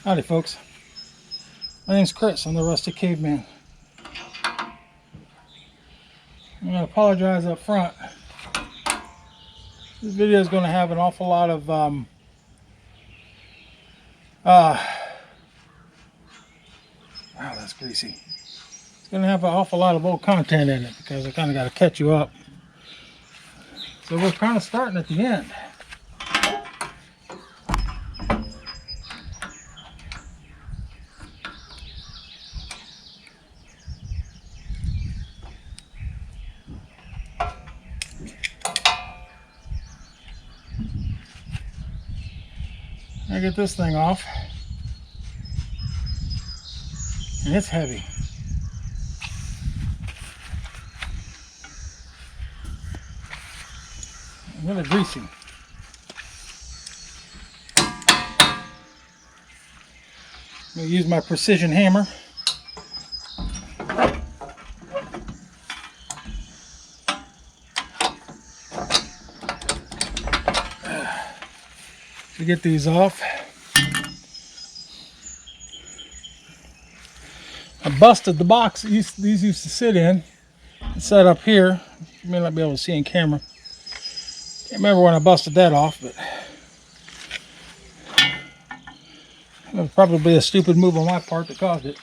Howdy folks, my name's Chris. I'm the Rusty Caveman. I'm going to apologize up front. This video is going to have an awful lot of wow, that's greasy. It's going to have an awful lot of old content in it because I kind of got to catch you up. So we're kind of starting at the end. I get this thing off, and it's heavy. Really greasy. I'm going to use my precision hammer. To get these off. I busted the box these used to sit in. It's set up here. You may not be able to see in camera. Can't remember when I busted that off, but it was probably a stupid move on my part that caused it.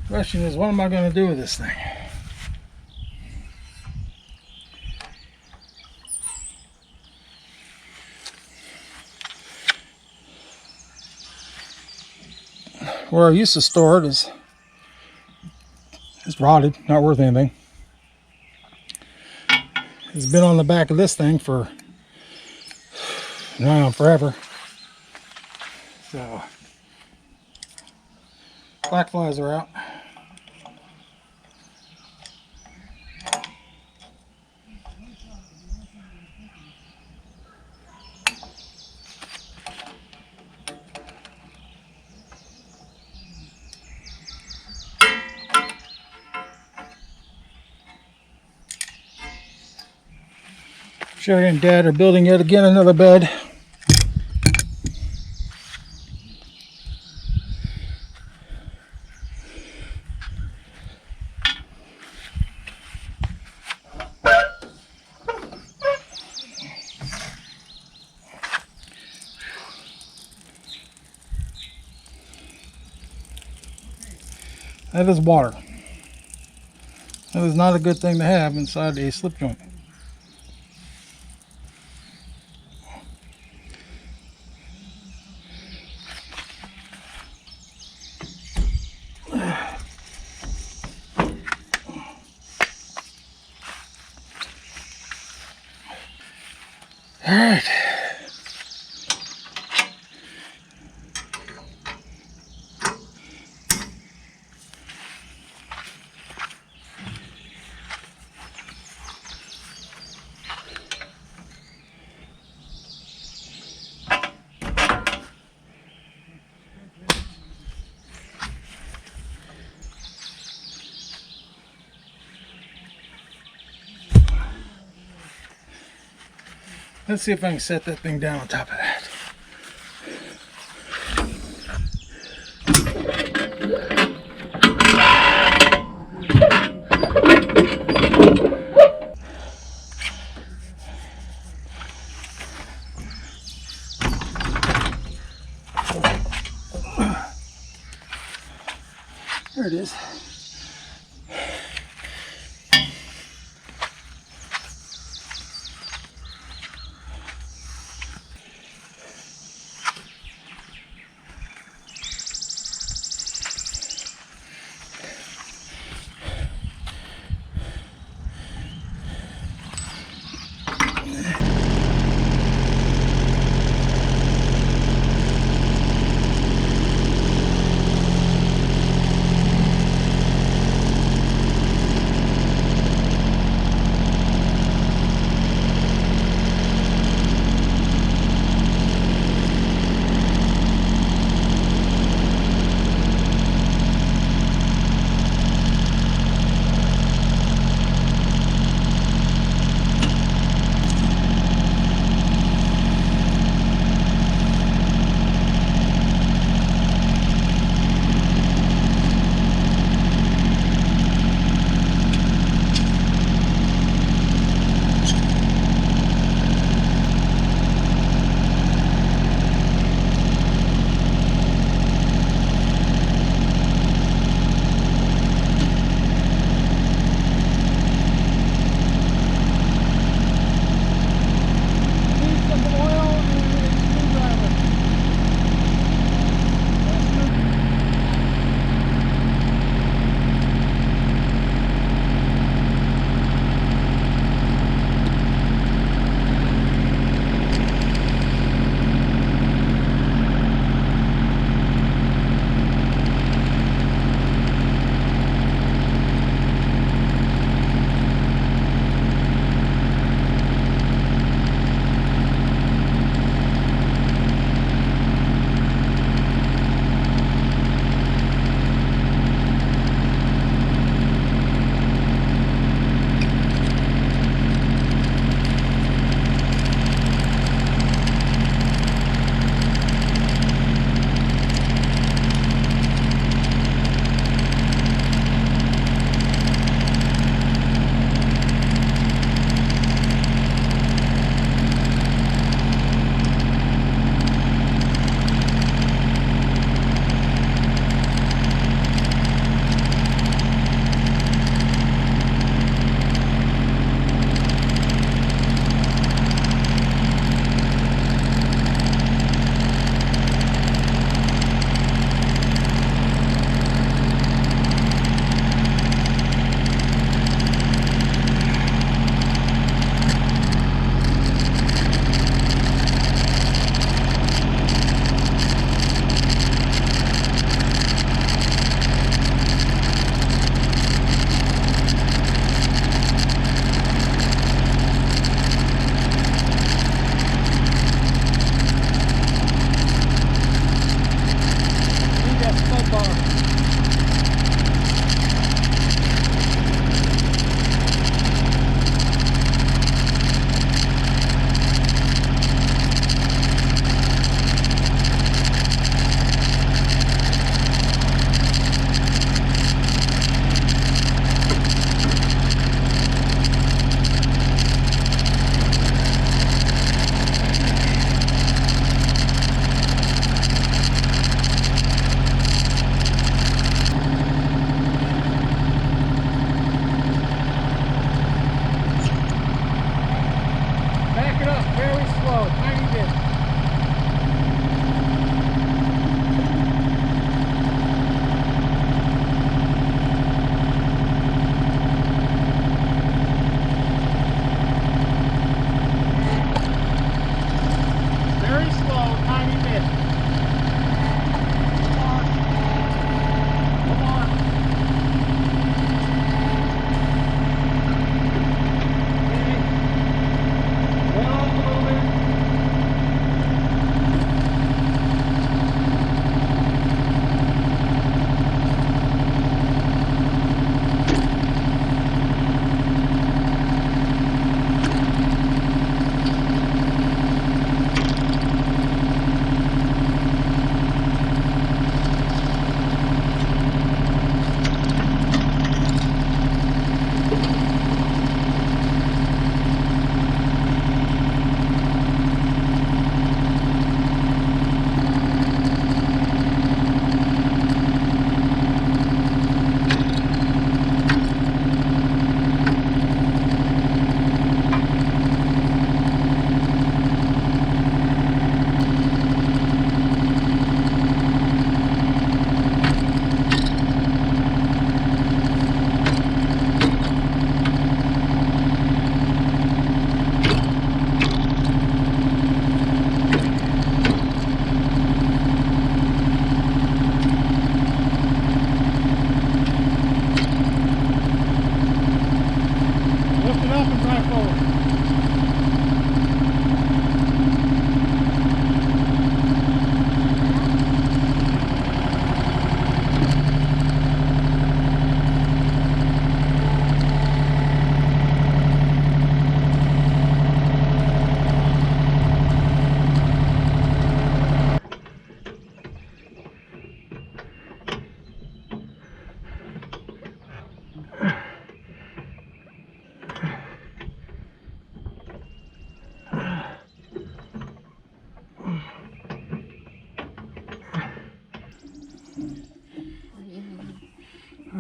Question is, what am I going to do with this thing? Where I used to store it is rotted, not worth anything. It's been on the back of this thing for forever. So black flies are out. Sherri and Dad are building yet again another bed. That is water. That is not a good thing to have inside a slip joint. All right. Let's see if I can set that thing down on top of that. There it is.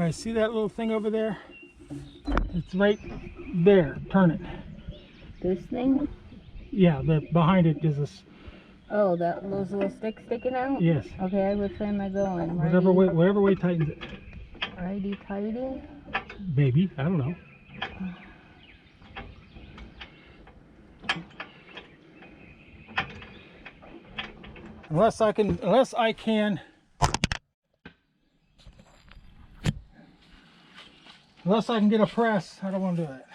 Alright, see that little thing over there? It's right there. Turn it. This thing? Yeah, behind it is this. Oh, those little sticks sticking out? Yes. Okay, which way am I going? Whatever way tightens it. Righty tighty? Maybe, I don't know. Unless I can get a press, I don't want to do it.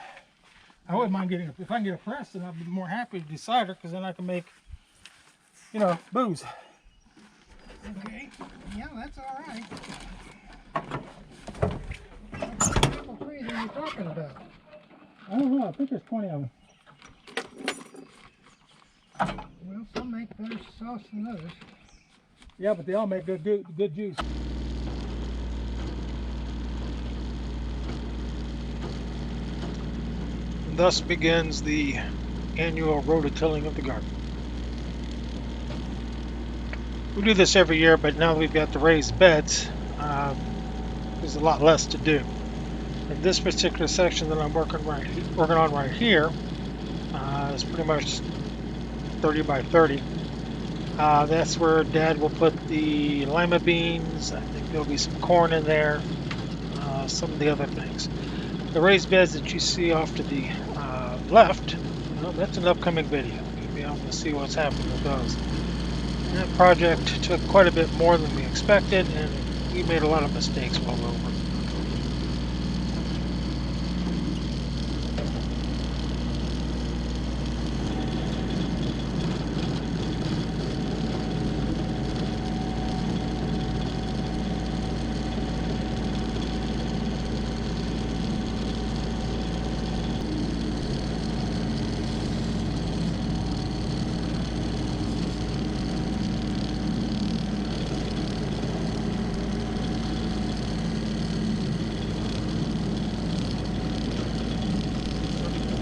I wouldn't mind getting, if I can get a press, then I'd be more happy to decider, because then I can make, you know, booze. Okay, yeah, that's all right. What apple trees are you talking about? I don't know, I think there's 20 of them. Well, some make better sauce than others. Yeah, but they all make good juice. And thus begins the annual rototilling of the garden. We do this every year, but now that we've got the raised beds, there's a lot less to do. In this particular section that I'm working on right here is pretty much 30 by 30. That's where Dad will put the lima beans. I think there'll be some corn in there, some of the other things. The raised beds that you see off to the left, well, that's an upcoming video. You'll be able to see what's happening with those. And that project took quite a bit more than we expected, and we made a lot of mistakes while over.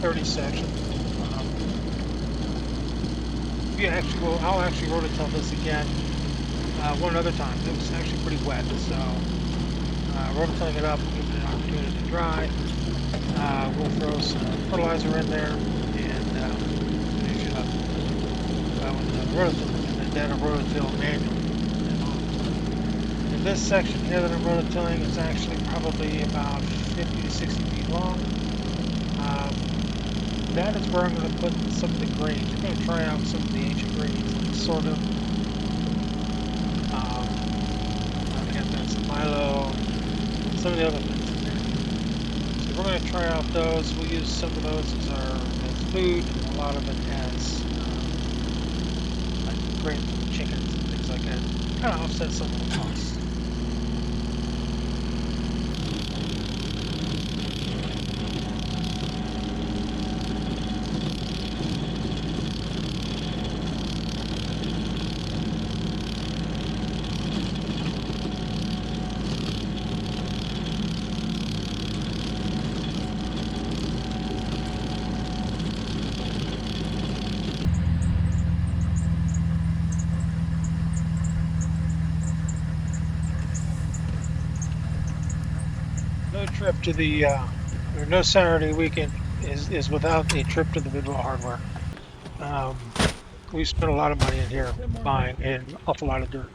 30 section. I'll actually rototill this again one other time. It was actually pretty wet, so rototilling it up, give it an opportunity to dry. We'll throw some fertilizer in there and finish it up with the rototilling, and then that'll rototill manually. In this section here that I'm rototilling, it's actually probably about 50 to 60 feet long. That is where I'm going to put some of the grains. I'm going to try out some of the ancient grains, like sorghum. I've got some Milo, some of the other things in there. So we're going to try out those. We'll use some of those as food, and a lot of it as like grains for chickens and things like that. Kind of offset some of the costs. No trip to the, or no Saturday weekend is without a trip to the Bidwell Hardware. We spent a lot of money in here buying an awful lot of dirt.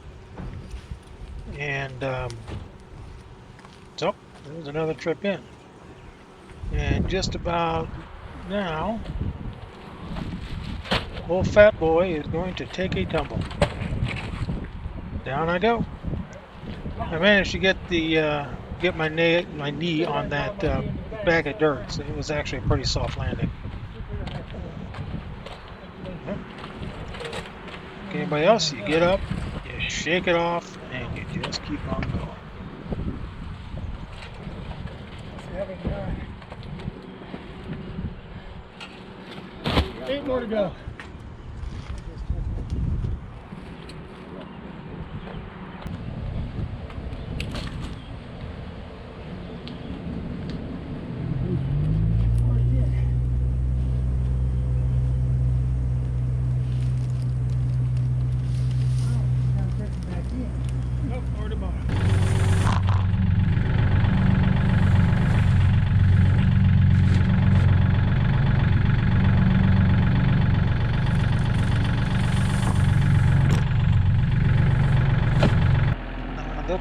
And so there's another trip in. And just about now, old fat boy is going to take a tumble. Down I go. I managed to get the get my knee on that bag of dirt, so it was actually a pretty soft landing. Like anybody else, you get up, you shake it off, and you just keep on going. 8 more to go.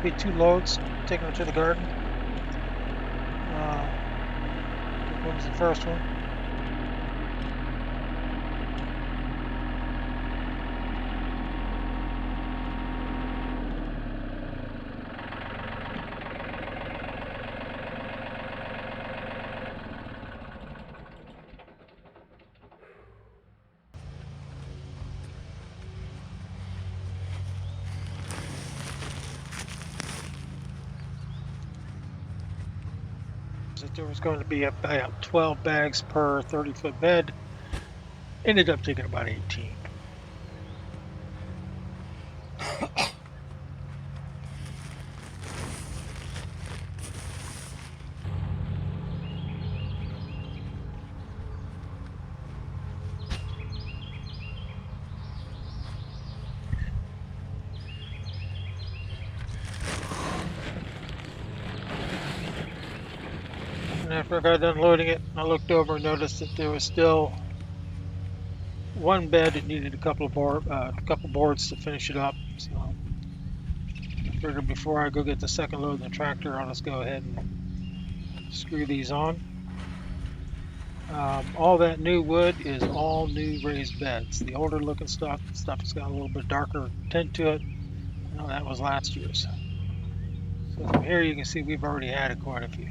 there'll be 2 loads taking them to the garden. Here comes the first one. That there was going to be about 12 bags per 30-foot bed. Ended up taking about 18. And after I got done loading it, I looked over and noticed that there was still one bed that needed a couple boards to finish it up. So I figured before I go get the second load in the tractor, I'll just go ahead and screw these on. All that new wood is all new raised beds. The older looking stuff that's got a little bit darker tint to it, that was last year's. So from here you can see we've already added quite a few.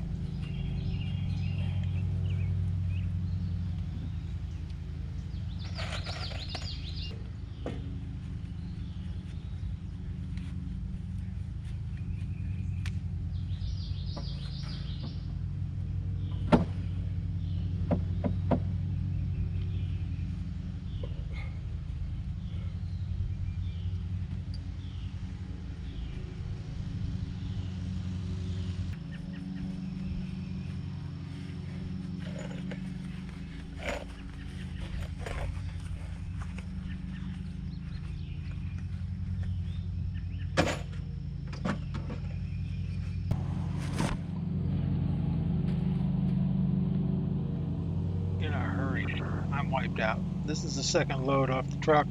In a hurry, I'm wiped out. This is the second load off the truck.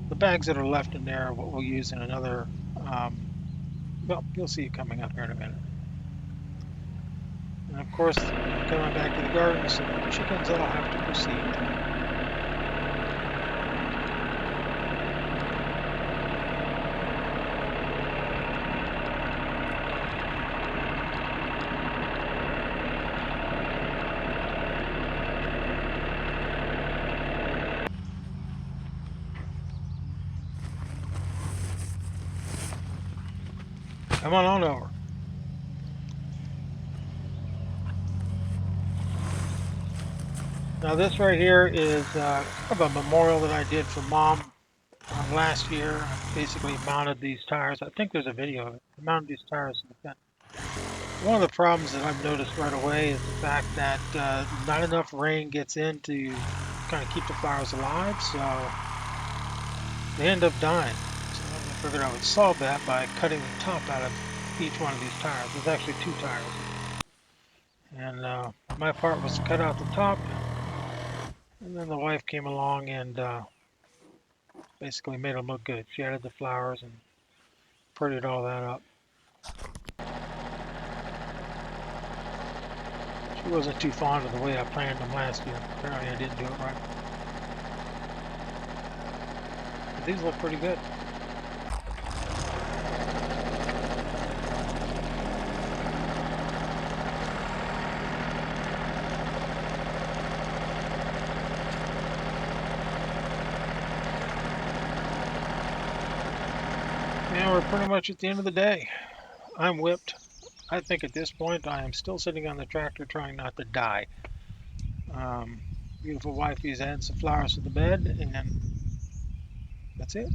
The bags that are left in there are what we'll use in another, well, you'll see it coming up here in a minute. And of course, coming back to the garden, so the chickens all have to proceed. Come on over. Now this right here is kind of a memorial that I did for Mom last year. I basically mounted these tires. I think there's a video of it. I mounted these tires in the fence. One of the problems that I've noticed right away is the fact that not enough rain gets in to kind of keep the flowers alive, so they end up dying. So I figured I would solve that by cutting the top out of each one of these tires. There's actually 2 tires. And my part was to cut out the top, and then the wife came along and basically made them look good. She added the flowers and prettied all that up. She wasn't too fond of the way I planned them last year. Apparently I didn't do it right. But these look pretty good. Yeah, we're pretty much at the end of the day. I'm whipped. I think at this point I am still sitting on the tractor trying not to die. Beautiful wifey's added some flowers to the bed, and that's it.